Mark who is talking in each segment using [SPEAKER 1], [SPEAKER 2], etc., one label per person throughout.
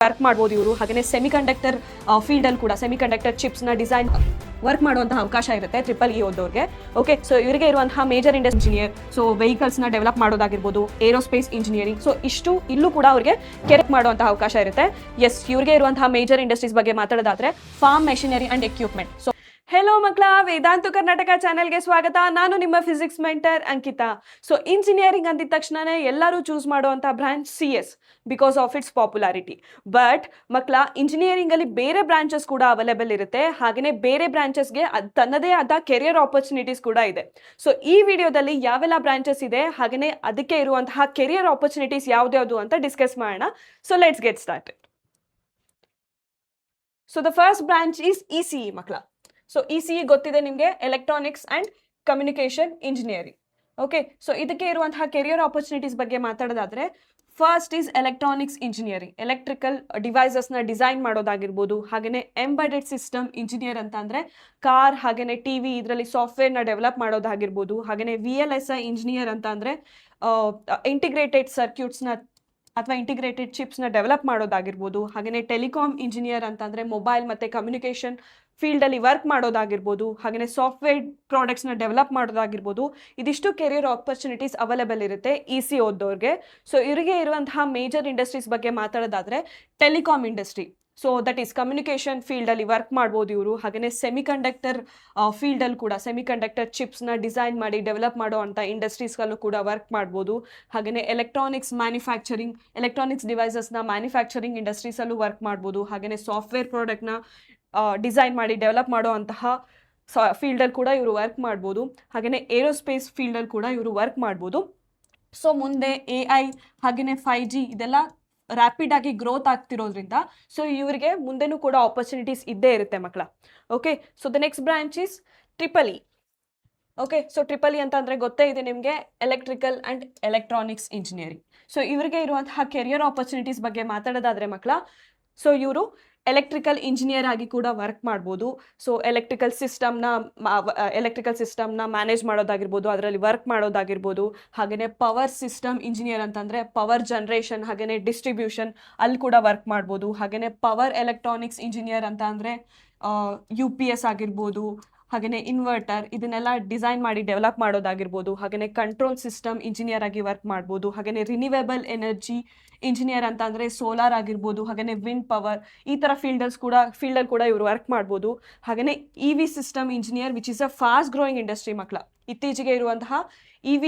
[SPEAKER 1] Work ಮಾಡ್ಬೋದು ಇವರು. ಹಾಗೆ ಸೆಮಿಕಂಡಕ್ಟರ್ ಫೀಲ್ಡಲ್ಲಿ ಕೂಡ ಸೆಮಿಕಂಡಕ್ಟರ್ ಚಿಪ್ಸ್ನ ಡಿಸೈನ್ ವರ್ಕ್ ಮಾಡುವಂತಹ ಅವಕಾಶ ಇರುತ್ತೆ EEE ಓದೋರಿಗೆ. ಓಕೆ, ಸೊ ಇವರಿಗೆ ಇರುವಂತಹ ಮೇಜರ್ ಇಂಡಸ್ಟ್ರಿ ಇಂಜಿನಿಯರ್, ಸೊ ವೆಹಿಕಲ್ಸ್ನ ಡೆವಲಪ್ ಮಾಡೋದಾಗಿರ್ಬೋದು, ಏರೋಸ್ಪೇಸ್ ಇಂಜಿನಿಯರಿಂಗ್, ಸೊ ಇಲ್ಲೂ ಕೂಡ ಅವ್ರಿಗೆ ಕೆರೆಕ್ಟ್ ಮಾಡುವಂತಹ ಅವಕಾಶ ಇರುತ್ತೆ. ಎಸ್, ಇವ್ರಿಗೆ ಇರುವಂತಹ ಮೇಜರ್ ಇಂಡಸ್ಟ್ರೀಸ್ ಬಗ್ಗೆ ಮಾತಾಡೋದಾದ್ರೆ farm machinery and equipment. So hello ಮಕ್ಕಳ, ವೇದಾಂತು ಕರ್ನಾಟಕ ಚಾನೆಲ್ಗೆ ಸ್ವಾಗತ. ನಾನು ನಿಮ್ಮ physics mentor Ankita. So engineering ಅಂದಿದ ತಕ್ಷಣನೇ ಎಲ್ಲರೂ ಚೂಸ್ ಮಾಡುವಂಥ branch CS because of its popularity. But ಮಕ್ಕಳ, ಇಂಜಿನಿಯರಿಂಗಲ್ಲಿ ಬೇರೆ ಬ್ರಾಂಚಸ್ ಕೂಡ ಅವೈಲೇಬಲ್ ಇರುತ್ತೆ. ಹಾಗೆಯೇ ಬೇರೆ ಬ್ರಾಂಚಸ್ಗೆ ತನ್ನದೇ ಆದ ಕೆರಿಯರ್ ಆಪರ್ಚುನಿಟೀಸ್ ಕೂಡ ಇದೆ. ಸೊ ಈ ವಿಡಿಯೋದಲ್ಲಿ ಯಾವೆಲ್ಲ ಬ್ರಾಂಚಸ್ ಇದೆ, ಹಾಗೆಯೇ ಅದಕ್ಕೆ ಇರುವಂತಹ ಕೆರಿಯರ್ ಆಪರ್ಚುನಿಟೀಸ್ ಯಾವ್ದ್ಯಾವುದು ಅಂತ ಡಿಸ್ಕಸ್ ಮಾಡೋಣ. So let's get started. So the first branch is ECE ಮಕ್ಕಳ. ಸೊ ECE ಗೊತ್ತಿದೆ ನಿಮಗೆ, electronics and communication engineering. Okay, so ಇದಕ್ಕೆ ಇರುವಂತಹ ಕೆರಿಯರ್ ಆಪರ್ಚುನಿಟೀಸ್ ಬಗ್ಗೆ ಮಾತಾಡೋದಾದ್ರೆ first is electronics engineering. Electrical ಡಿವೈಸಸ್ನ ಡಿಸೈನ್ ಮಾಡೋದಾಗಿರ್ಬೋದು, ಹಾಗೆಯೇ ಎಂಬೆಡೆಡ್ ಸಿಸ್ಟಮ್ ಇಂಜಿನಿಯರ್ ಅಂತ ಅಂದರೆ ಕಾರ್ ಹಾಗೆಯೇ TV ಇದರಲ್ಲಿ ಸಾಫ್ಟ್ವೇರ್ನ ಡೆವಲಪ್ ಮಾಡೋದಾಗಿರ್ಬೋದು. ಹಾಗೆಯೇ VLSI ಇಂಜಿನಿಯರ್ ಅಂತ ಅಂದರೆ ಇಂಟಿಗ್ರೇಟೆಡ್ ಸರ್ಕ್ಯೂಟ್ಸ್ನ ಅಥವಾ ಇಂಟಿಗ್ರೇಟೆಡ್ ಚಿಪ್ಸ್ನ ಡೆವಲಪ್ ಮಾಡೋದಾಗಿರ್ಬೋದು. ಹಾಗೆಯೇ ಟೆಲಿಕಾಮ್ ಇಂಜಿನಿಯರ್ ಅಂತಂದರೆ ಮೊಬೈಲ್ ಮತ್ತು ಕಮ್ಯುನಿಕೇಷನ್ ಫೀಲ್ಡಲ್ಲಿ ವರ್ಕ್ ಮಾಡೋದಾಗಿರ್ಬೋದು. ಹಾಗೆಯೇ ಸಾಫ್ಟ್ವೇರ್ ಪ್ರಾಡಕ್ಟ್ಸ್ನ ಡೆವಲಪ್ ಮಾಡೋದಾಗಿರ್ಬೋದು. ಇದಿಷ್ಟು ಕೆರಿಯರ್ ಆಪರ್ಚುನಿಟೀಸ್ ಅವೈಲೇಬಲ್ ಇರುತ್ತೆ ECE ಓದೋರಿಗೆ. ಸೊ ಇವರಿಗೆ ಇರುವಂತಹ ಮೇಜರ್ ಇಂಡಸ್ಟ್ರೀಸ್ ಬಗ್ಗೆ ಮಾತಾಡೋದಾದರೆ telecom industry, so that is communication ಫೀಲ್ಡಲ್ಲಿ ವರ್ಕ್ ಮಾಡ್ಬೋದು ಇವರು. ಹಾಗೆಯೇ ಸೆಮಿಕಂಡಕ್ಟರ್ ಫೀಲ್ಡಲ್ಲಿ ಕೂಡ ಸೆಮಿಕಂಡಕ್ಟರ್ ಚಿಪ್ಸ್ನ ಡಿಸೈನ್ ಮಾಡಿ ಡೆವಲಪ್ ಮಾಡೋ ಅಂಥ ಇಂಡಸ್ಟ್ರೀಸ್ಗಳಲ್ಲೂ ಕೂಡ ವರ್ಕ್ ಮಾಡ್ಬೋದು. ಹಾಗೆಯೇ ಎಲೆಕ್ಟ್ರಾನಿಕ್ಸ್ ಮ್ಯಾನುಫ್ಯಾಕ್ಚರಿಂಗ್, ಎಲೆಕ್ಟ್ರಾನಿಕ್ಸ್ ಡಿವೈಸಸ್ನ ಮ್ಯಾನುಫ್ಯಾಕ್ಚರಿಂಗ್ ಇಂಡಸ್ಟ್ರೀಸಲ್ಲೂ ವರ್ಕ್ ಮಾಡ್ಬೋದು. ಹಾಗೆಯೇ ಸಾಫ್ಟ್ವೇರ್ ಪ್ರಾಡಕ್ಟ್ನ ಡಿಸೈನ್ ಮಾಡಿ ಡೆವಲಪ್ ಮಾಡೋ ಅಂತಹ ಫೀಲ್ಡಲ್ಲಿ ಕೂಡ ಇವರು ವರ್ಕ್ ಮಾಡ್ಬೋದು. ಹಾಗೆಯೇ ಏರೋಸ್ಪೇಸ್ ಫೀಲ್ಡಲ್ಲಿ ಕೂಡ ಇವರು ವರ್ಕ್ ಮಾಡ್ಬೋದು. ಸೊ ಮುಂದೆ AI ಹಾಗೆಯೇ 5G ಇದೆಲ್ಲ ರ್ಯಾಪಿಡ್ ಆಗಿ ಗ್ರೋತ್ ಆಗ್ತಿರೋದ್ರಿಂದ ಸೊ ಇವರಿಗೆ ಮುಂದೆನೂ ಕೂಡ ಆಪರ್ಚುನಿಟೀಸ್ ಇದ್ದೇ ಇರುತ್ತೆ ಮಕ್ಕಳ. Okay, so the next branch is EEE. Okay, so EEE ಅಂತ ಅಂದರೆ ಗೊತ್ತೇ ಇದೆ ನಿಮಗೆ, electrical and electronics engineering. So ಇವರಿಗೆ ಇರುವಂತಹ ಕೆರಿಯರ್ ಆಪರ್ಚುನಿಟೀಸ್ ಬಗ್ಗೆ ಮಾತಾಡೋದಾದರೆ ಮಕ್ಕಳ, ಸೊ ಇವರು ಎಲೆಕ್ಟ್ರಿಕಲ್ ಇಂಜಿನಿಯರ್ ಆಗಿ ಕೂಡ ವರ್ಕ್ ಮಾಡ್ಬೋದು. ಸೊ ಎಲೆಕ್ಟ್ರಿಕಲ್ ಸಿಸ್ಟಮ್ನ ಮ್ಯಾನೇಜ್ ಮಾಡೋದಾಗಿರ್ಬೋದು, ಅದರಲ್ಲಿ ವರ್ಕ್ ಮಾಡೋದಾಗಿರ್ಬೋದು. ಹಾಗೆಯೇ ಪವರ್ ಸಿಸ್ಟಮ್ ಇಂಜಿನಿಯರ್ ಅಂತಂದರೆ ಪವರ್ ಜನ್ರೇಷನ್ ಹಾಗೆಯೇ ಡಿಸ್ಟ್ರಿಬ್ಯೂಷನ್ ಅಲ್ಲಿ ಕೂಡ ವರ್ಕ್ ಮಾಡ್ಬೋದು. ಹಾಗೆಯೇ ಪವರ್ ಎಲೆಕ್ಟ್ರಾನಿಕ್ಸ್ ಇಂಜಿನಿಯರ್ ಅಂತ ಅಂದರೆ UPS ಆಗಿರ್ಬೋದು, ಹಾಗೆಯೇ ಇನ್ವರ್ಟರ್ ಇದನ್ನೆಲ್ಲ ಡಿಸೈನ್ ಮಾಡಿ ಡೆವಲಪ್ ಮಾಡೋದಾಗಿರ್ಬೋದು. ಹಾಗೆಯೇ ಕಂಟ್ರೋಲ್ ಸಿಸ್ಟಮ್ ಇಂಜಿನಿಯರ್ ಆಗಿ ವರ್ಕ್ ಮಾಡ್ಬೋದು. ಹಾಗೆಯೇ ರಿನ್ಯೂವೇಬಲ್ ಎನರ್ಜಿ ಇಂಜಿನಿಯರ್ ಅಂತ ಅಂದರೆ ಸೋಲಾರ್ ಆಗಿರ್ಬೋದು, ಹಾಗೆಯೇ ವಿಂಡ್ ಪವರ್ ಈ ಥರ ಫೀಲ್ಡಲ್ಲಿ ಕೂಡ ಇವರು ವರ್ಕ್ ಮಾಡ್ಬೋದು. ಹಾಗೆಯೇ EV system engineer which is a fast growing industry ಮಕ್ಕಳ. ಇತ್ತೀಚೆಗೆ ಇರುವಂತಹ EV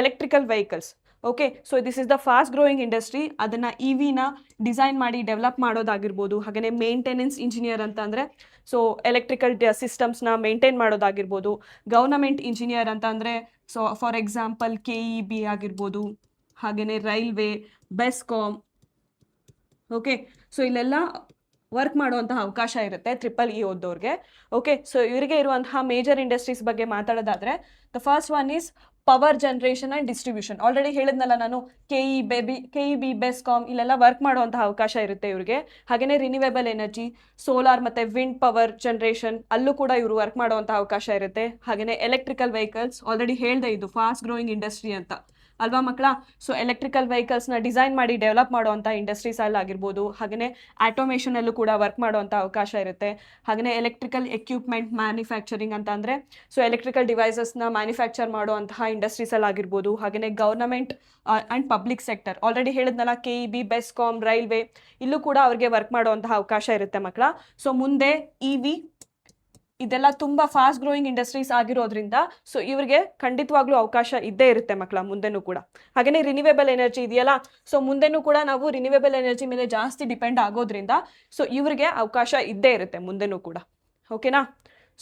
[SPEAKER 1] electrical vehicles. Okay, so this is the fast growing industry. ಅದನ್ನು EVನ ಡಿಸೈನ್ ಮಾಡಿ ಡೆವಲಪ್ ಮಾಡೋದಾಗಿರ್ಬೋದು. ಹಾಗೆಯೇ ಮೇಂಟೆನೆನ್ಸ್ ಇಂಜಿನಿಯರ್ ಅಂತ ಅಂದರೆ ಸೊ ಎಲೆಕ್ಟ್ರಿಕಲ್ ಸಿಸ್ಟಮ್ಸ್ನ ಮೇಂಟೈನ್ ಮಾಡೋದಾಗಿರ್ಬೋದು. ಗವರ್ನಮೆಂಟ್ ಇಂಜಿನಿಯರ್ ಅಂತ ಅಂದರೆ ಸೊ ಫಾರ್ ಎಕ್ಸಾಂಪಲ್ KEB ಆಗಿರ್ಬೋದು, ಹಾಗೆಯೇ ರೈಲ್ವೆ, ಬೆಸ್ಕಾಮ್. ಓಕೆ, ಸೊ ಇಲ್ಲೆಲ್ಲ ವರ್ಕ್ ಮಾಡುವಂತಹ ಅವಕಾಶ ಇರುತ್ತೆ EEE ಓದೋರಿಗೆ. ಓಕೆ, ಸೊ ಇವರಿಗೆ ಇರುವಂತಹ ಮೇಜರ್ ಇಂಡಸ್ಟ್ರೀಸ್ ಬಗ್ಗೆ ಮಾತಾಡೋದಾದರೆ the first one is power generation and distribution. Already ಹೇಳಿದ್ನಲ್ಲ ನಾನು, KEB, ಬೆಸ್ಕಾಮ್ ಇಲ್ಲೆಲ್ಲ ವರ್ಕ್ ಮಾಡುವಂತಹ ಅವಕಾಶ ಇರುತ್ತೆ ಇವ್ರಿಗೆ. ಹಾಗೆಯೇ ರಿನ್ಯೂವೇಬಲ್ ಎನರ್ಜಿ, ಸೋಲಾರ್ ಮತ್ತು ವಿಂಡ್ ಪವರ್ ಜನ್ರೇಷನ್ ಅಲ್ಲೂ ಕೂಡ ಇವರು ವರ್ಕ್ ಮಾಡುವಂಥ ಅವಕಾಶ ಇರುತ್ತೆ. ಹಾಗೆಯೇ ಎಲೆಕ್ಟ್ರಿಕಲ್ ವೆಹಿಕಲ್ಸ್, ಆಲ್ರೆಡಿ ಹೇಳಿದೆ ಇದು ಫಾಸ್ಟ್ ಗ್ರೋಯಿಂಗ್ ಇಂಡಸ್ಟ್ರಿ ಅಂತ ಅಲ್ವಾ ಮಕ್ಕಳ. ಸೊ ಎಲೆಕ್ಟ್ರಿಕಲ್ ವೆಹಿಕಲ್ಸ್ನ ಡಿಸೈನ್ ಮಾಡಿ ಡೆವಲಪ್ ಮಾಡುವಂಥ ಇಂಡಸ್ಟ್ರೀಸಲ್ಲಾಗಿರ್ಬೋದು. ಹಾಗೆಯೇ ಆಟೋಮೇಷನಲ್ಲೂ ಕೂಡ ವರ್ಕ್ ಮಾಡುವಂಥ ಅವಕಾಶ ಇರುತ್ತೆ. ಹಾಗೆಯೇ ಎಲೆಕ್ಟ್ರಿಕಲ್ ಎಕ್ವಿಪ್ಮೆಂಟ್ ಮ್ಯಾನುಫ್ಯಾಕ್ಚರಿಂಗ್ ಅಂತ ಅಂದರೆ ಸೊ ಎಲೆಕ್ಟ್ರಿಕಲ್ ಡಿವೈಸಸ್ನ ಮ್ಯಾನುಫ್ಯಾಕ್ಚರ್ ಮಾಡುವಂತಹ ಇಂಡಸ್ಟ್ರೀಸಲ್ಲಾಗಿರ್ಬೋದು. ಹಾಗೆಯೇ government and public sector, already ಹೇಳಿದ್ನಲ್ಲ KEB, ಬೆಸ್ಕಾಮ್, ರೈಲ್ವೆ ಇಲ್ಲೂ ಕೂಡ ಅವ್ರಿಗೆ ವರ್ಕ್ ಮಾಡುವಂತಹ ಅವಕಾಶ ಇರುತ್ತೆ ಮಕ್ಕಳ. ಸೊ ಮುಂದೆ EV ಇದೆಲ್ಲ ತುಂಬ ಫಾಸ್ಟ್ ಗ್ರೋಯಿಂಗ್ ಇಂಡಸ್ಟ್ರೀಸ್ ಆಗಿರೋದ್ರಿಂದ ಸೊ ಇವರಿಗೆ ಖಂಡಿತವಾಗ್ಲೂ ಅವಕಾಶ ಇದ್ದೇ ಇರುತ್ತೆ ಮಕ್ಕಳ ಮುಂದೆನೂ ಕೂಡ. ಹಾಗೆಯೇ ರಿನ್ಯೂವೇಬಲ್ ಎನರ್ಜಿ ಇದೆಯಲ್ಲ, ಸೊ ಮುಂದೆನೂ ಕೂಡ ನಾವು ರಿನ್ಯೂವೇಬಲ್ ಎನರ್ಜಿ ಮೇಲೆ ಜಾಸ್ತಿ ಡಿಪೆಂಡ್ ಆಗೋದ್ರಿಂದ ಸೊ ಇವರಿಗೆ ಅವಕಾಶ ಇದ್ದೇ ಇರುತ್ತೆ ಮುಂದೆನೂ ಕೂಡ. ಓಕೆನಾ.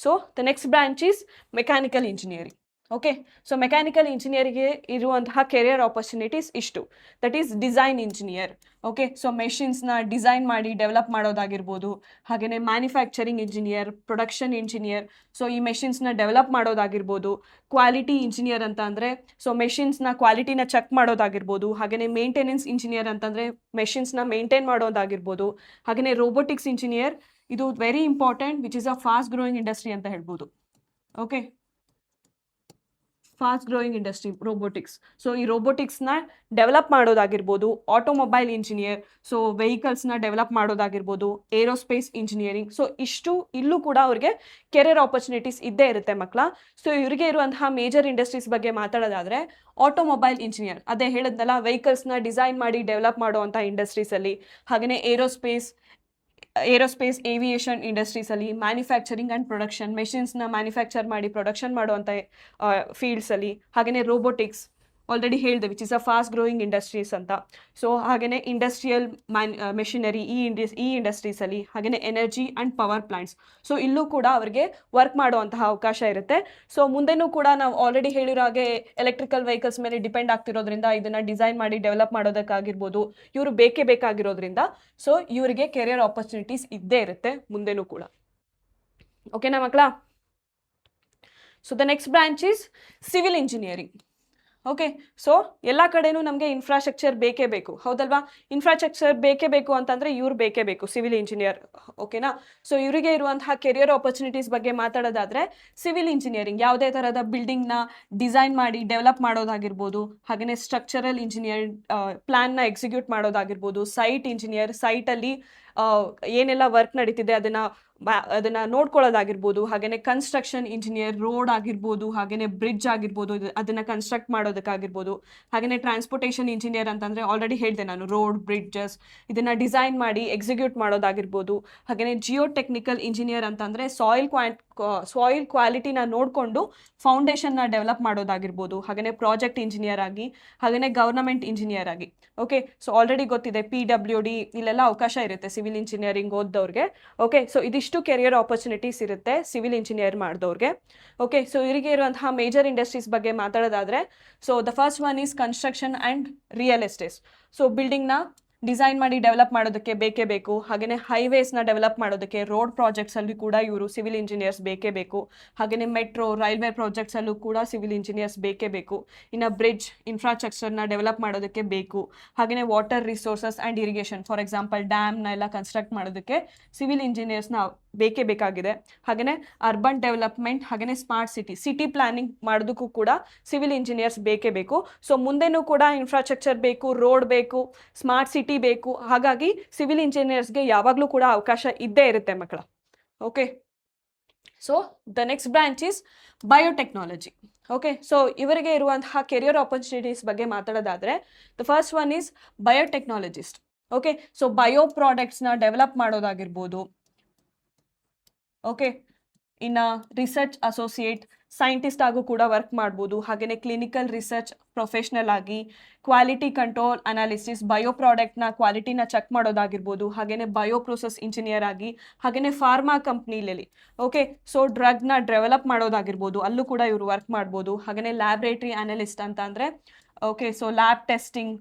[SPEAKER 1] So the next branch is mechanical engineering. Okay, so mechanical ಇಂಜಿನಿಯರಿಗೆ ಇರುವಂತಹ ಕೆರಿಯರ್ ಆಪರ್ಚುನಿಟೀಸ್ ಇಷ್ಟು. That is design engineer. Okay, so ಮೆಷಿನ್ಸ್ನ ಡಿಸೈನ್ ಮಾಡಿ ಡೆವಲಪ್ ಮಾಡೋದಾಗಿರ್ಬೋದು. ಹಾಗೆಯೇ manufacturing engineer, production engineer, so ಈ ಮೆಷಿನ್ಸ್ನ ಡೆವಲಪ್ ಮಾಡೋದಾಗಿರ್ಬೋದು. ಕ್ವಾಲಿಟಿ ಇಂಜಿನಿಯರ್ ಅಂತ ಅಂದರೆ ಸೊ ಮೆಷಿನ್ಸ್ನ ಕ್ವಾಲಿಟಿನ ಚೆಕ್ ಮಾಡೋದಾಗಿರ್ಬೋದು. ಹಾಗೆಯೇ ಮೇಂಟೆನೆನ್ಸ್ ಇಂಜಿನಿಯರ್ ಅಂತಂದರೆ ಮೆಷಿನ್ಸ್ನ ಮೇಂಟೈನ್ ಮಾಡೋದಾಗಿರ್ಬೋದು. ಹಾಗೆಯೇ ರೋಬೋಟಿಕ್ಸ್ ಇಂಜಿನಿಯರ್, ಇದು very important which is a fast growing industry ಅಂತ ಹೇಳ್ಬೋದು. Okay, fast growing industry robotics. So ಈ ರೋಬೋಟಿಕ್ಸ್ನ ಡೆವಲಪ್ ಮಾಡೋದಾಗಿರ್ಬೋದು, ಆಟೋಮೊಬೈಲ್ ಇಂಜಿನಿಯರ್, ಸೊ ವೆಹಿಕಲ್ಸ್ನ ಡೆವಲಪ್ ಮಾಡೋದಾಗಿರ್ಬೋದು, ಏರೋಸ್ಪೇಸ್ ಇಂಜಿನಿಯರಿಂಗ್. ಸೊ ಇಲ್ಲೂ ಕೂಡ ಅವ್ರಿಗೆ ಕೆರಿಯರ್ ಆಪರ್ಚುನಿಟೀಸ್ ಇದ್ದೇ ಇರುತ್ತೆ ಮಕ್ಕಳ. ಸೊ ಇವರಿಗೆ ಇರುವಂತಹ ಮೇಜರ್ ಇಂಡಸ್ಟ್ರೀಸ್ ಬಗ್ಗೆ ಮಾತಾಡೋದಾದ್ರೆ ಆಟೋಮೊಬೈಲ್ ಇಂಜಿನಿಯರ್, ಅದೇ ಹೇಳಿದ್ನಲ್ಲ, ವೆಹಿಕಲ್ಸ್ನ ಡಿಸೈನ್ ಮಾಡಿ ಡೆವಲಪ್ ಮಾಡುವಂಥ ಇಂಡಸ್ಟ್ರೀಸಲ್ಲಿ, ಹಾಗೆಯೇ ಏರೋಸ್ಪೇಸ್ ಏವಿಯೇಷನ್ ಇಂಡಸ್ಟ್ರೀಸಲ್ಲಿ, ಮ್ಯಾನುಫ್ಯಾಕ್ಚರಿಂಗ್ ಆ್ಯಂಡ್ ಪ್ರೊಡಕ್ಷನ್, ಮೆಷಿನ್ಸ್ನ ಮ್ಯಾನುಫ್ಯಾಕ್ಚರ್ ಮಾಡಿ ಪ್ರೊಡಕ್ಷನ್ ಮಾಡುವಂಥ ಫೀಲ್ಡ್ಸಲ್ಲಿ, ಹಾಗೆಯೇ ರೋಬೋಟಿಕ್ಸ್ ಆಲ್ರೆಡಿ ಹೇಳಿದೆ which is a fast growing industries ಅಂತ. ಸೊ ಹಾಗೆಯೇ ಇಂಡಸ್ಟ್ರಿಯಲ್ ಮೆಷಿನರಿ ಈ ಇಂಡಸ್ಟ್ರೀಸಲ್ಲಿ, ಹಾಗೆಯೇ energy and power plants. So ಇಲ್ಲೂ ಕೂಡ ಅವರಿಗೆ ವರ್ಕ್ ಮಾಡುವಂತಹ ಅವಕಾಶ ಇರುತ್ತೆ. ಸೊ ಮುಂದೆನೂ ಕೂಡ ನಾವು ಆಲ್ರೆಡಿ ಹೇಳಿರೋ ಹಾಗೆ ಎಲೆಕ್ಟ್ರಿಕಲ್ ವೆಹಿಕಲ್ಸ್ ಮೇಲೆ ಡಿಪೆಂಡ್ ಆಗ್ತಿರೋದ್ರಿಂದ ಇದನ್ನು ಡಿಸೈನ್ ಮಾಡಿ ಡೆವಲಪ್ ಮಾಡೋದಕ್ಕಾಗಿರ್ಬೋದು ಇವರು ಬೇಕಾಗಿರೋದ್ರಿಂದ ಸೊ ಇವರಿಗೆ ಕೆರಿಯರ್ ಆಪರ್ಚುನಿಟೀಸ್ ಇದ್ದೇ ಇರುತ್ತೆ ಮುಂದೆನೂ ಕೂಡ. ಓಕೆನಾ ಮಕ್ಕಳ? So the next branch is civil engineering. Okay, so ಎಲ್ಲ ಕಡೆನೂ ನಮಗೆ ಇನ್ಫ್ರಾಸ್ಟ್ರಕ್ಚರ್ ಬೇಕೇ ಬೇಕು, ಹೌದಲ್ವಾ? ಇನ್ಫ್ರಾಸ್ಟ್ರಕ್ಚರ್ ಬೇಕೇ ಬೇಕು ಅಂತಂದರೆ ಇವ್ರು ಬೇಕೇ ಬೇಕು, ಸಿವಿಲ್ ಇಂಜಿನಿಯರ್. ಓಕೆನಾ? ಸೊ ಇವರಿಗೆ ಇರುವಂತಹ ಕೆರಿಯರ್ ಆಪರ್ಚುನಿಟೀಸ್ ಬಗ್ಗೆ ಮಾತಾಡೋದಾದರೆ ಸಿವಿಲ್ ಇಂಜಿನಿಯರಿಂಗ್ ಯಾವುದೇ ಥರದ ಬಿಲ್ಡಿಂಗ್ನ ಡಿಸೈನ್ ಮಾಡಿ ಡೆವಲಪ್ ಮಾಡೋದಾಗಿರ್ಬೋದು, ಹಾಗೆಯೇ ಸ್ಟ್ರಕ್ಚರಲ್ ಇಂಜಿನಿಯರ್ ಪ್ಲ್ಯಾನ್ನ ಎಕ್ಸಿಕ್ಯೂಟ್ ಮಾಡೋದಾಗಿರ್ಬೋದು, ಸೈಟ್ ಇಂಜಿನಿಯರ್ ಸೈಟಲ್ಲಿ ಏನೆಲ್ಲ ವರ್ಕ್ ನಡೀತಿದೆ ಅದನ್ನು ನೋಡ್ಕೊಳ್ಳೋದಾಗಿರ್ಬೋದು, ಹಾಗೆಯೇ ಕನ್ಸ್ಟ್ರಕ್ಷನ್ ಇಂಜಿನಿಯರ್ ರೋಡ್ ಆಗಿರ್ಬೋದು, ಹಾಗೆಯೇ ಬ್ರಿಡ್ಜ್ ಆಗಿರ್ಬೋದು, ಅದನ್ನು ಕನ್ಸ್ಟ್ರಕ್ಟ್ ಮಾಡೋದಕ್ಕಾಗಿರ್ಬೋದು, ಹಾಗೆಯೇ ಟ್ರಾನ್ಸ್ಪೋರ್ಟೇಷನ್ ಇಂಜಿನಿಯರ್ ಅಂತಂದರೆ ಆಲ್ರೆಡಿ ಹೇಳಿದೆ ನಾನು, ರೋಡ್ ಬ್ರಿಡ್ಜಸ್ ಇದನ್ನು ಡಿಸೈನ್ ಮಾಡಿ ಎಕ್ಸಿಕ್ಯೂಟ್ ಮಾಡೋದಾಗಿರ್ಬೋದು, ಹಾಗೆಯೇ ಜಿಯೋ ಟೆಕ್ನಿಕಲ್ ಇಂಜಿನಿಯರ್ ಅಂತಂದರೆ ಸಾಯಿಲ್ ಕ್ವಾಲಿಟಿನ ನೋಡಿಕೊಂಡು ಫೌಂಡೇಶನ್ನ ಡೆವಲಪ್ ಮಾಡೋದಾಗಿರ್ಬೋದು, ಹಾಗೆಯೇ ಪ್ರಾಜೆಕ್ಟ್ ಇಂಜಿನಿಯರ್ ಆಗಿ, ಹಾಗೆಯೇ ಗವರ್ನಮೆಂಟ್ ಇಂಜಿನಿಯರ್ ಆಗಿ. ಓಕೆ, ಸೊ ಆಲ್ರೆಡಿ ಗೊತ್ತಿದೆ PWD ಇಲ್ಲೆಲ್ಲ ಅವಕಾಶ ಇರುತ್ತೆ ಸಿವಿಲ್ ಇಂಜಿನಿಯರಿಂಗ್ ಓದ್ದವ್ರಿಗೆ. ಓಕೆ, ಸೊ ಇದಿಷ್ಟು ಕೆರಿಯರ್ ಆಪರ್ಚುನಿಟೀಸ್ ಇರುತ್ತೆ ಸಿವಿಲ್ ಇಂಜಿನಿಯರ್ ಮಾಡಿದವ್ರಿಗೆ. ಓಕೆ, ಸೊ ಇವರಿಗೆ ಇರುವಂತಹ ಮೇಜರ್ ಇಂಡಸ್ಟ್ರೀಸ್ ಬಗ್ಗೆ ಮಾತಾಡೋದಾದರೆ so the first one is construction and real estates. So ಬಿಲ್ಡಿಂಗ್ನ ಡಿಸೈನ್ ಮಾಡಿ ಡೆವಲಪ್ ಮಾಡೋದಕ್ಕೆ ಬೇಕೇ ಬೇಕು, ಹಾಗೆಯೇ ಹೈವೇಸ್ನ ಡೆವಲಪ್ ಮಾಡೋದಕ್ಕೆ ರೋಡ್ ಪ್ರಾಜೆಕ್ಟ್ಸಲ್ಲಿ ಕೂಡ ಇವರು ಸಿವಿಲ್ ಇಂಜಿನಿಯರ್ಸ್ ಬೇಕೇ ಬೇಕು, ಹಾಗೆಯೇ ಮೆಟ್ರೋ ರೈಲ್ವೆ ಪ್ರಾಜೆಕ್ಟ್ಸಲ್ಲೂ ಕೂಡ ಸಿವಿಲ್ ಇಂಜಿನಿಯರ್ಸ್ ಬೇಕೇ ಬೇಕು. ಇನ್ನು ಬ್ರಿಡ್ಜ್ ಇನ್ಫ್ರಾಸ್ಟ್ರಕ್ಚರ್ನ ಡೆವಲಪ್ ಮಾಡೋದಕ್ಕೆ ಬೇಕು, ಹಾಗೆಯೇ water resources and irrigation, for example ಡ್ಯಾಮ್ನ ಎಲ್ಲ ಕನ್ಸ್ಟ್ರಕ್ಟ್ ಮಾಡೋದಕ್ಕೆ ಸಿವಿಲ್ ಇಂಜಿನಿಯರ್ಸ್ನ ಬೇಕೇ ಬೇಕಾಗಿದೆ. ಹಾಗೆಯೇ ಅರ್ಬನ್ ಡೆವಲಪ್ಮೆಂಟ್, ಹಾಗೆಯೇ ಸ್ಮಾರ್ಟ್ ಸಿಟಿ ಪ್ಲಾನಿಂಗ್ ಮಾಡೋದಕ್ಕೂ ಕೂಡ ಸಿವಿಲ್ ಇಂಜಿನಿಯರ್ಸ್ ಬೇಕೇ ಬೇಕು. ಸೊ ಮುಂದೆನೂ ಕೂಡ ಇನ್ಫ್ರಾಸ್ಟ್ರಕ್ಚರ್ ಬೇಕು, ರೋಡ್ ಬೇಕು, ಸ್ಮಾರ್ಟ್ ಸಿಟಿ ಬೇಕು, ಹಾಗಾಗಿ ಸಿವಿಲ್ ಇಂಜಿನಿಯರ್ಸ್ಗೆ ಯಾವಾಗಲೂ ಕೂಡ ಅವಕಾಶ ಇದ್ದೇ ಇರುತ್ತೆ ಮಕ್ಕಳ. Okay, so the next branch is biotechnology. Okay, so ಇವರಿಗೆ ಇರುವಂತಹ ಕೆರಿಯರ್ ಆಪರ್ಚುನಿಟೀಸ್ ಬಗ್ಗೆ ಮಾತಾಡೋದಾದರೆ the first one is biotechnologist. Okay, so bio ಪ್ರಾಡಕ್ಟ್ಸ್ನ ಡೆವಲಪ್ ಮಾಡೋದಾಗಿರ್ಬೋದು. ಓಕೆ, ಇನ್ನು ರಿಸರ್ಚ್ ಅಸೋಸಿಯೇಟ್ ಸೈಂಟಿಸ್ಟ್ ಆಗು ಕೂಡ ವರ್ಕ್ ಮಾಡ್ಬೋದು, ಹಾಗೆಯೇ ಕ್ಲಿನಿಕಲ್ ರಿಸರ್ಚ್ ಪ್ರೊಫೆಷ್ನಲ್ ಆಗಿ, ಕ್ವಾಲಿಟಿ ಕಂಟ್ರೋಲ್ ಅನಾಲಿಸಿಸ್ ಬಯೋ ಪ್ರಾಡಕ್ಟ್ನ ಕ್ವಾಲಿಟಿನ ಚೆಕ್ ಮಾಡೋದಾಗಿರ್ಬೋದು, ಹಾಗೆಯೇ ಬಯೋ ಪ್ರೊಸೆಸ್ ಇಂಜಿನಿಯರ್ ಆಗಿ, ಹಾಗೆಯೇ ಫಾರ್ಮಾ ಕಂಪ್ನಿಲಿ ಓಕೆ ಸೊ ಡ್ರಗ್ನ ಡೆವಲಪ್ ಮಾಡೋದಾಗಿರ್ಬೋದು, ಅಲ್ಲೂ ಕೂಡ ಇವರು ವರ್ಕ್ ಮಾಡ್ಬೋದು. ಹಾಗೆಯೇ ಲ್ಯಾಬ್ರೇಟರಿ ಅನಲಿಸ್ಟ್ ಅಂತ ಅಂದರೆ ಓಕೆ ಸೊ ಲ್ಯಾಬ್ ಟೆಸ್ಟಿಂಗ್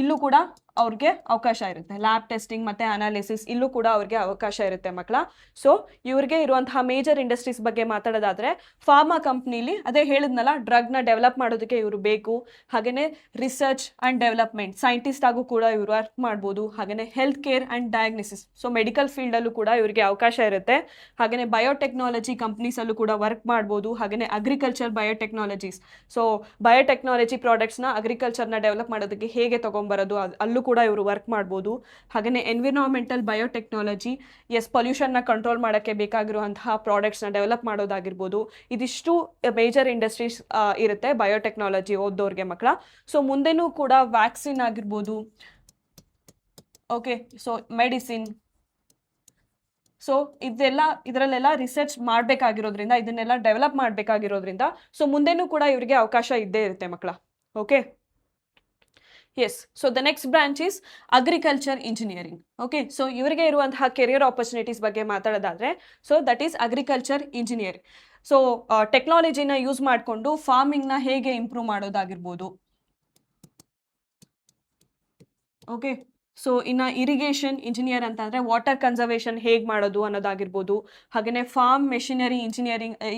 [SPEAKER 1] ಇಲ್ಲೂ ಕೂಡ ಅವ್ರಿಗೆ ಅವಕಾಶ ಇರುತ್ತೆ, ಲ್ಯಾಬ್ ಟೆಸ್ಟಿಂಗ್ ಮತ್ತು ಅನಾಲಿಸಿಸ್ ಇಲ್ಲೂ ಕೂಡ ಅವ್ರಿಗೆ ಅವಕಾಶ ಇರುತ್ತೆ ಮಕ್ಕಳ. ಸೊ ಇವ್ರಿಗೆ ಇರುವಂತಹ ಮೇಜರ್ ಇಂಡಸ್ಟ್ರೀಸ್ ಬಗ್ಗೆ ಮಾತಾಡೋದಾದರೆ ಫಾರ್ಮಾ ಕಂಪ್ನಿಲಿ ಅದೇ ಹೇಳಿದ್ನಲ್ಲ, ಡ್ರಗ್ನ ಡೆವಲಪ್ ಮಾಡೋದಕ್ಕೆ ಇವರು ಬೇಕು, ಹಾಗೆಯೇ ರಿಸರ್ಚ್ ಆ್ಯಂಡ್ ಡೆವಲಪ್ಮೆಂಟ್ ಸೈಂಟಿಸ್ಟ್ ಆಗು ಕೂಡ ಇವರು ವರ್ಕ್ ಮಾಡ್ಬೋದು, ಹಾಗೆಯೇ health care and diagnosis so medical ಫೀಲ್ಡಲ್ಲೂ ಕೂಡ ಇವರಿಗೆ ಅವಕಾಶ ಇರುತ್ತೆ. ಹಾಗೆಯೇ ಬಯೋಟೆಕ್ನಾಲಜಿ ಕಂಪ್ನೀಸಲ್ಲೂ ಕೂಡ ವರ್ಕ್ ಮಾಡ್ಬೋದು, ಹಾಗೆಯೇ ಅಗ್ರಿಕಲ್ಚರ್ ಬಯೋಟೆಕ್ನಾಲಜೀಸ್ ಸೊ ಬಯೋಟೆಕ್ನಾಲಜಿ ಪ್ರಾಡಕ್ಟ್ಸ್ನ ಅಗ್ರಿಕಲ್ಚರ್ನ ಡೆವಲಪ್ ಮಾಡೋದಕ್ಕೆ ಹೇಗೆ ತೊಗೊಂಬರೋದು ಅಲ್ಲೂ ಕೂಡ ಇವರು ವರ್ಕ್ ಮಾಡ್ಬೋದು. ಹಾಗೆಯೇ ಎನ್ವಿರಾನ್ಮೆಂಟಲ್ ಬಯೋಟೆಕ್ನಾಲಜಿ ಪೊಲ್ಯೂಷನ್ನ ಕಂಟ್ರೋಲ್ ಮಾಡೋಕ್ಕೆ ಬೇಕಾಗಿರುವಂತಹ ಪ್ರಾಡಕ್ಟ್ಸ್ನ ಡೆವಲಪ್ ಮಾಡೋದಾಗಿರ್ಬೋದು. ಇದಿಷ್ಟು ಮೇಜರ್ ಇಂಡಸ್ಟ್ರೀಸ್ ಇರುತ್ತೆ ಬಯೋಟೆಕ್ನಾಲಜಿ ಓದೋರಿಗೆ ಮಕ್ಕಳ. ಸೊ ಮುಂದೆನೂ ಕೂಡ ವ್ಯಾಕ್ಸಿನ್ ಆಗಿರ್ಬೋದು, ಓಕೆ ಸೊ ಮೆಡಿಸಿನ್, ಸೊ ಇದರಲ್ಲೆಲ್ಲ ರಿಸರ್ಚ್ ಮಾಡಬೇಕಾಗಿರೋದ್ರಿಂದ, ಇದನ್ನೆಲ್ಲ ಡೆವಲಪ್ ಮಾಡಬೇಕಾಗಿರೋದ್ರಿಂದ ಸೊ ಮುಂದೆನೂ ಕೂಡ ಇವರಿಗೆ ಅವಕಾಶ ಇದ್ದೇ ಇರುತ್ತೆ ಮಕ್ಕಳ. Okay, yes, so the next branch is agriculture engineering. Okay, so ಇವರಿಗೆ ಇರುವಂತಹ ಕೆರಿಯರ್ ಆಪರ್ಚುನಿಟೀಸ್ ಬಗ್ಗೆ ಮಾತಾಡೋದಾದರೆ so that is agriculture engineer. So ಟೆಕ್ನಾಲಜಿನ ಯೂಸ್ ಮಾಡಿಕೊಂಡು ಫಾರ್ಮಿಂಗ್ನ ಹೇಗೆ ಇಂಪ್ರೂವ್ ಮಾಡೋದಾಗಿರ್ಬೋದು. ಓಕೆ, ಸೊ ಇನ್ನು ಇರಿಗೇಷನ್ ಇಂಜಿನಿಯರ್ ಅಂತಂದರೆ ವಾಟರ್ ಕನ್ಸರ್ವೇಷನ್ ಹೇಗೆ ಮಾಡೋದು ಅನ್ನೋದಾಗಿರ್ಬೋದು. ಹಾಗೆಯೇ ಫಾರ್ಮ್ ಮೆಷಿನರಿ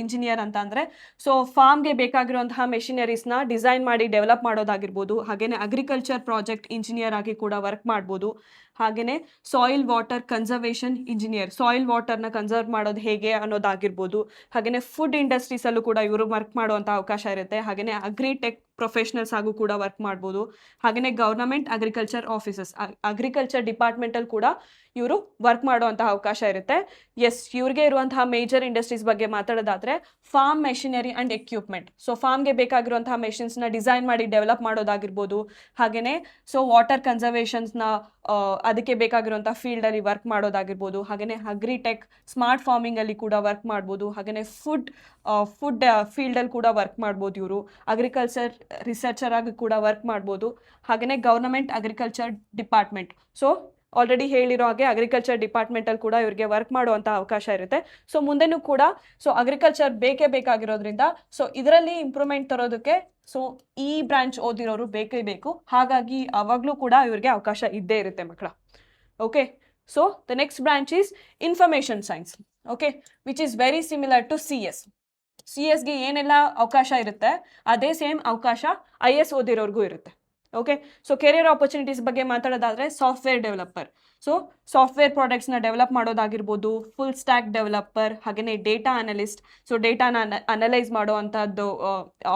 [SPEAKER 1] ಇಂಜಿನಿಯರ್ ಅಂತ ಅಂದರೆ ಸೊ ಫಾರ್ಮ್ಗೆ ಬೇಕಾಗಿರುವಂತಹ ಮೆಷಿನರೀಸ್ನ ಡಿಸೈನ್ ಮಾಡಿ ಡೆವಲಪ್ ಮಾಡೋದಾಗಿರ್ಬೋದು. ಹಾಗೆಯೇ ಅಗ್ರಿಕಲ್ಚರ್ ಪ್ರಾಜೆಕ್ಟ್ ಇಂಜಿನಿಯರ್ ಆಗಿ ಕೂಡ ವರ್ಕ್ ಮಾಡ್ಬೋದು. ಹಾಗೆಯೇ soil water conservation engineer, soil ವಾಟರ್ನ ಕನ್ಸರ್ವ್ ಮಾಡೋದು ಹೇಗೆ ಅನ್ನೋದಾಗಿರ್ಬೋದು. ಹಾಗೆಯೇ ಫುಡ್ ಇಂಡಸ್ಟ್ರೀಸಲ್ಲೂ ಕೂಡ ಇವರು ವರ್ಕ್ ಮಾಡುವಂಥ ಅವಕಾಶ ಇರುತ್ತೆ. ಹಾಗೆಯೇ ಅಗ್ರಿಟೆಕ್ ಪ್ರೊಫೆಷನಲ್ಸ್ ಆಗೂ ಕೂಡ ವರ್ಕ್ ಮಾಡ್ಬೋದು. ಹಾಗೆಯೇ ಗವರ್ನಮೆಂಟ್ ಅಗ್ರಿಕಲ್ಚರ್ ಆಫೀಸಸ್, ಅಗ್ರಿಕಲ್ಚರ್ ಡಿಪಾರ್ಟ್ಮೆಂಟಲ್ಲಿ ಕೂಡ ಇವರು ವರ್ಕ್ ಮಾಡುವಂತಹ ಅವಕಾಶ ಇರುತ್ತೆ. ಎಸ್, ಇವ್ರಿಗೆ ಇರುವಂತಹ ಮೇಜರ್ ಇಂಡಸ್ಟ್ರೀಸ್ ಬಗ್ಗೆ ಮಾತಾಡೋದಾದ್ರೆ farm machinery and equipment. So ಫಾರ್ಮ್ಗೆ ಬೇಕಾಗಿರುವಂತಹ ಮೆಷಿನ್ಸ್ನ ಡಿಸೈನ್ ಮಾಡಿ ಡೆವಲಪ್ ಮಾಡೋದಾಗಿರ್ಬೋದು. ಹಾಗೆಯೇ ಸೊ ವಾಟರ್ ಕನ್ಸರ್ವೇಷನ್ಸ್ನ ಅದಕ್ಕೆ ಬೇಕಾಗಿರುವಂತಹ ಫೀಲ್ಡಲ್ಲಿ ವರ್ಕ್ ಮಾಡೋದಾಗಿರ್ಬೋದು. ಹಾಗೆಯೇ ಅಗ್ರಿಟೆಕ್ ಸ್ಮಾರ್ಟ್ ಫಾರ್ಮಿಂಗಲ್ಲಿ ಕೂಡ ವರ್ಕ್ ಮಾಡ್ಬೋದು. ಹಾಗೆಯೇ ಫುಡ್ ಫೀಲ್ಡಲ್ಲಿ ಕೂಡ ವರ್ಕ್ ಮಾಡ್ಬೋದು. ಇವರು ಅಗ್ರಿಕಲ್ಚರ್ ರಿಸರ್ಚರ್ ಆಗಿ ಕೂಡ ವರ್ಕ್ ಮಾಡ್ಬೋದು. ಹಾಗೆಯೇ government agriculture department, so already ಹೇಳಿರೋ ಹಾಗೆ ಅಗ್ರಿಕಲ್ಚರ್ ಡಿಪಾರ್ಟ್ಮೆಂಟಲ್ಲಿ ಕೂಡ ಇವರಿಗೆ ವರ್ಕ್ ಮಾಡುವಂಥ ಅವಕಾಶ ಇರುತ್ತೆ. ಸೊ ಮುಂದೆನೂ ಕೂಡ ಸೊ ಅಗ್ರಿಕಲ್ಚರ್ ಬೇಕೇ ಬೇಕಾಗಿರೋದ್ರಿಂದ ಸೊ ಇದರಲ್ಲಿ ಇಂಪ್ರೂವ್ಮೆಂಟ್ ತರೋದಕ್ಕೆ ಸೊ ಈ ಬ್ರಾಂಚ್ ಓದಿರೋರು ಬೇಕೇ ಬೇಕು. ಹಾಗಾಗಿ ಅವಾಗಲೂ ಕೂಡ ಇವ್ರಿಗೆ ಅವಕಾಶ ಇದ್ದೇ ಇರುತ್ತೆ ಮಕ್ಕಳ. Okay, so the next branch is information science. Okay, which is very similar to CS. CS ಗೆ ಏನೆಲ್ಲ ಅವಕಾಶ ಇರುತ್ತೆ ಅದೇ ಸೇಮ್ ಅವಕಾಶ IS ಓದಿರೋರ್ಗೂ ಇರುತ್ತೆ. ಓಕೆ, ಸೊ ಕೆರಿಯರ್ ಆಪರ್ಚುನಿಟೀಸ್ ಬಗ್ಗೆ ಮಾತಾಡೋದಾದ್ರೆ ಸಾಫ್ಟ್ವೇರ್ ಡೆವಲಪರ್, ಸೊ ಸಾಫ್ಟ್ವೇರ್ ಪ್ರಾಡಕ್ಟ್ಸ್ನ ಡೆವಲಪ್ ಮಾಡೋದಾಗಿರ್ಬೋದು. ಫುಲ್ ಸ್ಟ್ಯಾಕ್ ಡೆವಲಪರ್, ಹಾಗೆಯೇ ಡೇಟಾ ಅನಲಿಸ್ಟ್, ಸೊ ಡೇಟಾನ ಅನಲೈಸ್ ಮಾಡುವಂಥದ್ದು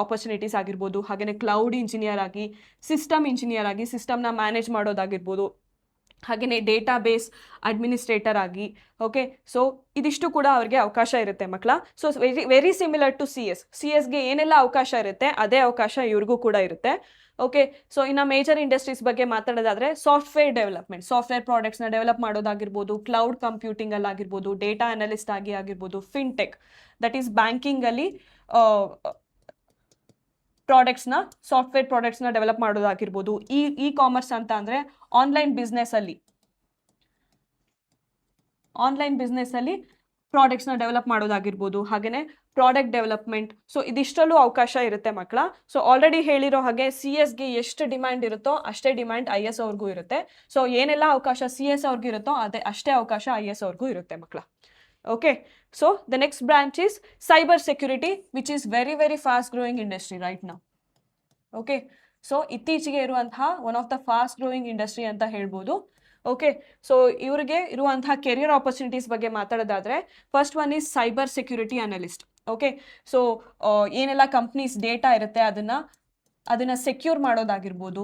[SPEAKER 1] ಆಪರ್ಚುನಿಟೀಸ್ ಆಗಿರ್ಬೋದು. ಹಾಗೆಯೇ ಕ್ಲೌಡ್ ಇಂಜಿನಿಯರ್ ಆಗಿ, ಸಿಸ್ಟಮ್ ಇಂಜಿನಿಯರ್ ಆಗಿ ಸಿಸ್ಟಮ್ನ ಮ್ಯಾನೇಜ್ ಮಾಡೋದಾಗಿರ್ಬೋದು. ಹಾಗೆಯೇ ಡೇಟಾ ಬೇಸ್ ಅಡ್ಮಿನಿಸ್ಟ್ರೇಟರ್ ಆಗಿ. ಓಕೆ, ಸೊ ಇದಿಷ್ಟು ಕೂಡ ಅವ್ರಿಗೆ ಅವಕಾಶ ಇರುತ್ತೆ ಮಕ್ಕಳ. So very similar to CS ಗೆ ಏನೆಲ್ಲ ಅವಕಾಶ ಇರುತ್ತೆ ಅದೇ ಅವಕಾಶ ಇವ್ರಿಗೂ ಕೂಡ ಇರುತ್ತೆ. ಓಕೆ, ಸೊ ಇನ್ನು ಮೇಜರ್ ಇಂಡಸ್ಟ್ರೀಸ್ ಬಗ್ಗೆ ಮಾತಾಡೋದಾದ್ರೆ ಸಾಫ್ಟ್ವೇರ್ ಡೆವಲಪ್ಮೆಂಟ್, ಸಾಫ್ಟ್ವೇರ್ ಪ್ರಾಡಕ್ಟ್ಸ್ನ ಡೆವಲಪ್ ಮಾಡೋದಾಗಿರ್ಬೋದು. ಕ್ಲೌಡ್ ಕಂಪ್ಯೂಟಿಂಗಲ್ಲಿ ಆಗಿರ್ಬೋದು, ಡೇಟಾ ಅನಲಿಸ್ಟ್ ಆಗಿ ಆಗಿರ್ಬೋದು. ಫಿನ್ಟೆಕ್, ದಟ್ ಈಸ್ ಬ್ಯಾಂಕಿಂಗಲ್ಲಿ ಪ್ರಾಡಕ್ಟ್ಸ್ನ ಸಾಫ್ಟ್ವೇರ್ ಪ್ರಾಡಕ್ಟ್ಸ್ನ ಡೆವಲಪ್ ಮಾಡೋದಾಗಿರ್ಬೋದು. ಇ ಕಾಮರ್ಸ್ ಅಂತ ಅಂದರೆ ಆನ್ಲೈನ್ ಬಿಸ್ನೆಸ್ಸಲ್ಲಿ ಪ್ರಾಡಕ್ಟ್ಸ್ನ ಡೆವಲಪ್ ಮಾಡೋದಾಗಿರ್ಬೋದು. ಹಾಗೆಯೇ ಪ್ರಾಡಕ್ಟ್ ಡೆವಲಪ್ಮೆಂಟ್, ಸೊ ಇದಿಷ್ಟರಲ್ಲೂ ಅವಕಾಶ ಇರುತ್ತೆ ಮಕ್ಕಳ. ಸೊ ಆಲ್ರೆಡಿ ಹೇಳಿರೋ ಹಾಗೆ CS ಗೆ ಎಷ್ಟು ಡಿಮ್ಯಾಂಡ್ ಇರುತ್ತೋ ಅಷ್ಟೇ ಡಿಮ್ಯಾಂಡ್ IS ಅವ್ರಿಗೂ ಇರುತ್ತೆ. ಸೊ ಏನೆಲ್ಲ ಅವಕಾಶ CS ಅವ್ರಿಗೂ ಇರುತ್ತೋ ಅಷ್ಟೇ ಅವಕಾಶ IS ಅವ್ರಿಗೂ ಇರುತ್ತೆ ಮಕ್ಕಳ. Okay, so the next branch is cyber security, which is very very fast growing industry right now. Okay, so ಇತ್ತೀಚೆಗೆ ಇರುವಂತಹ one of the fast growing industry ಅಂತ ಹೇಳ್ಬೋದು. ಓಕೆ, ಸೊ ಇವರಿಗೆ ಇರುವಂತಹ ಕೆರಿಯರ್ ಆಪರ್ಚುನಿಟೀಸ್ ಬಗ್ಗೆ ಮಾತಾಡೋದಾದ್ರೆ first one is cyber security analyst. Okay, so ಏನೆಲ್ಲ companies data ಇರುತ್ತೆ ಅದನ್ನ ಸೆಕ್ಯೂರ್ ಮಾಡೋದಾಗಿರ್ಬೋದು.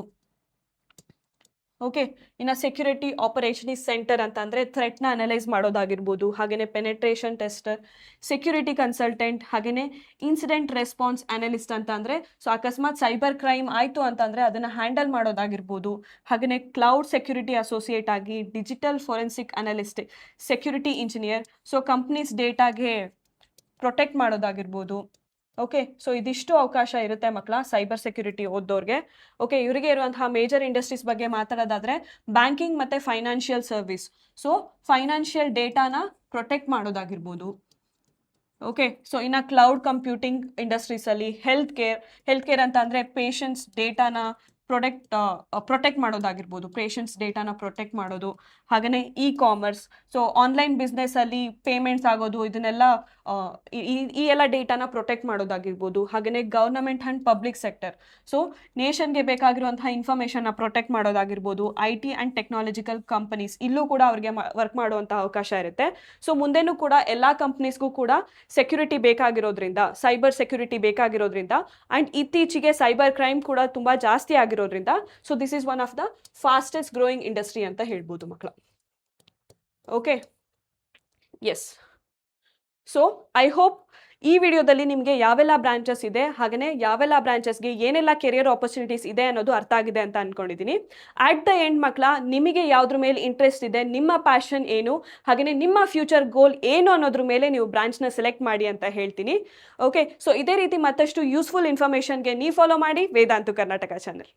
[SPEAKER 1] ಓಕೆ, ಇನ್ನು ಸೆಕ್ಯೂರಿಟಿ ಆಪರೇಷನಿಸ್ ಸೆಂಟರ್ ಅಂತ ಅಂದರೆ ಥ್ರೆಟ್ನ ಅನಲೈಸ್ ಮಾಡೋದಾಗಿರ್ಬೋದು. ಹಾಗೆಯೇ ಪೆನೆಟ್ರೇಷನ್ ಟೆಸ್ಟರ್, ಸೆಕ್ಯೂರಿಟಿ ಕನ್ಸಲ್ಟೆಂಟ್, ಹಾಗೆಯೇ ಇನ್ಸಿಡೆಂಟ್ ರೆಸ್ಪಾನ್ಸ್ ಅನಲಿಸ್ಟ್ ಅಂತ ಅಂದರೆ ಸೊ ಅಕಸ್ಮಾತ್ ಸೈಬರ್ ಕ್ರೈಮ್ ಆಯಿತು ಅಂತಂದರೆ ಅದನ್ನು ಹ್ಯಾಂಡಲ್ ಮಾಡೋದಾಗಿರ್ಬೋದು. ಹಾಗೆಯೇ ಕ್ಲೌಡ್ ಸೆಕ್ಯೂರಿಟಿ ಅಸೋಸಿಯೇಟ್ ಆಗಿ, digital forensic analyst, security engineer, so companies ಡೇಟಾಗೆ ಪ್ರೊಟೆಕ್ಟ್ ಮಾಡೋದಾಗಿರ್ಬೋದು. ಓಕೆ, ಸೊ ಇದಿಷ್ಟು ಅವಕಾಶ ಇರುತ್ತೆ ಮಕ್ಕಳ ಸೈಬರ್ ಸೆಕ್ಯೂರಿಟಿ ಓದೋರಿಗೆ. ಓಕೆ, ಇವರಿಗೆ ಇರುವಂತಹ ಮೇಜರ್ ಇಂಡಸ್ಟ್ರೀಸ್ ಬಗ್ಗೆ ಮಾತಾಡೋದಾದ್ರೆ ಬ್ಯಾಂಕಿಂಗ್ ಮತ್ತು ಫೈನಾನ್ಷಿಯಲ್ ಸರ್ವಿಸ್, ಸೊ ಫೈನಾನ್ಷಿಯಲ್ ಡೇಟಾನ ಪ್ರೊಟೆಕ್ಟ್ ಮಾಡೋದಾಗಿರ್ಬೋದು. ಓಕೆ, ಸೊ ಇನ್ನು ಕ್ಲೌಡ್ ಕಂಪ್ಯೂಟಿಂಗ್ ಇಂಡಸ್ಟ್ರೀಸಲ್ಲಿ ಹೆಲ್ತ್ ಕೇರ್ ಅಂತ ಅಂದರೆ ಪೇಷಂಟ್ಸ್ ಡೇಟಾನ ಪ್ರೊಟೆಕ್ಟ್ ಮಾಡೋದಾಗಿರ್ಬೋದು. ಪೇಷಂಟ್ಸ್ ಡೇಟಾನ ಪ್ರೊಟೆಕ್ಟ್ ಮಾಡೋದು. ಹಾಗೆಯೇ ಇ ಕಾಮರ್ಸ್, ಸೊ ಆನ್ಲೈನ್ ಬಿಸ್ನೆಸ್ಸಲ್ಲಿ ಪೇಮೆಂಟ್ಸ್ ಆಗೋದು, ಇದನ್ನೆಲ್ಲ ಈ ಎಲ್ಲ ಡೇಟಾನ ಪ್ರೊಟೆಕ್ಟ್ ಮಾಡೋದಾಗಿರ್ಬೋದು. ಹಾಗೆಯೇ government and public sector, so ನೇಷನ್ಗೆ ಬೇಕಾಗಿರುವಂತಹ ಇನ್ಫಾರ್ಮೇಷನ್ನ ಪ್ರೊಟೆಕ್ಟ್ ಮಾಡೋದಾಗಿರ್ಬೋದು. IT ಆ್ಯಂಡ್ ಟೆಕ್ನಾಲಜಿಕಲ್ ಕಂಪನೀಸ್, ಇಲ್ಲೂ ಕೂಡ ಅವ್ರಿಗೆ ವರ್ಕ್ ಮಾಡುವಂಥ ಅವಕಾಶ ಇರುತ್ತೆ. ಸೊ ಮುಂದೆನೂ ಕೂಡ ಎಲ್ಲ ಕಂಪ್ನೀಸ್ಗೂ ಕೂಡ ಸೆಕ್ಯೂರಿಟಿ ಬೇಕಾಗಿರೋದ್ರಿಂದ, ಸೈಬರ್ ಸೆಕ್ಯೂರಿಟಿ ಬೇಕಾಗಿರೋದ್ರಿಂದ ಆ್ಯಂಡ್ ಇತ್ತೀಚೆಗೆ ಸೈಬರ್ ಕ್ರೈಮ್ ಕೂಡ ತುಂಬ ಜಾಸ್ತಿ ಆಗಿರೋದ್ರಿಂದ so this is one of the fastest growing industry ಅಂತ ಹೇಳ್ಬೋದು ಮಕ್ಕಳ. Okay, yes, so I hope ಈ ವಿಡಿಯೋದಲ್ಲಿ ನಿಮಗೆ ಯಾವೆಲ್ಲ ಬ್ರಾಂಚಸ್ ಇದೆ ಹಾಗೆಯೇ ಯಾವೆಲ್ಲ ಬ್ರಾಂಚಸ್ಗೆ ಏನೆಲ್ಲ ಕೆರಿಯರ್ ಆಪರ್ಚುನಿಟೀಸ್ ಇದೆ ಅನ್ನೋದು ಅರ್ಥ ಆಗಿದೆ ಅಂತ ಅಂದ್ಕೊಂಡಿದ್ದೀನಿ. ಆಟ್ ದ ಎಂಡ್ ಮಕ್ಕಳ, ನಿಮಗೆ ಯಾವುದ್ರ ಮೇಲೆ ಇಂಟ್ರೆಸ್ಟ್ ಇದೆ, ನಿಮ್ಮ ಪ್ಯಾಷನ್ ಏನು, ಹಾಗೆಯೇ ನಿಮ್ಮ ಫ್ಯೂಚರ್ ಗೋಲ್ ಏನು ಅನ್ನೋದ್ರ ಮೇಲೆ ನೀವು ಬ್ರಾಂಚ್ನ ಸೆಲೆಕ್ಟ್ ಮಾಡಿ ಅಂತ ಹೇಳ್ತೀನಿ. ಓಕೆ, ಸೊ ಇದೇ ರೀತಿ ಮತ್ತಷ್ಟು ಯೂಸ್ಫುಲ್ ಇನ್ಫಾರ್ಮೇಷನ್ಗೆ ನೀವು ಫಾಲೋ ಮಾಡಿ ವೇದಾಂತು ಕರ್ನಾಟಕ ಚಾನಲ್.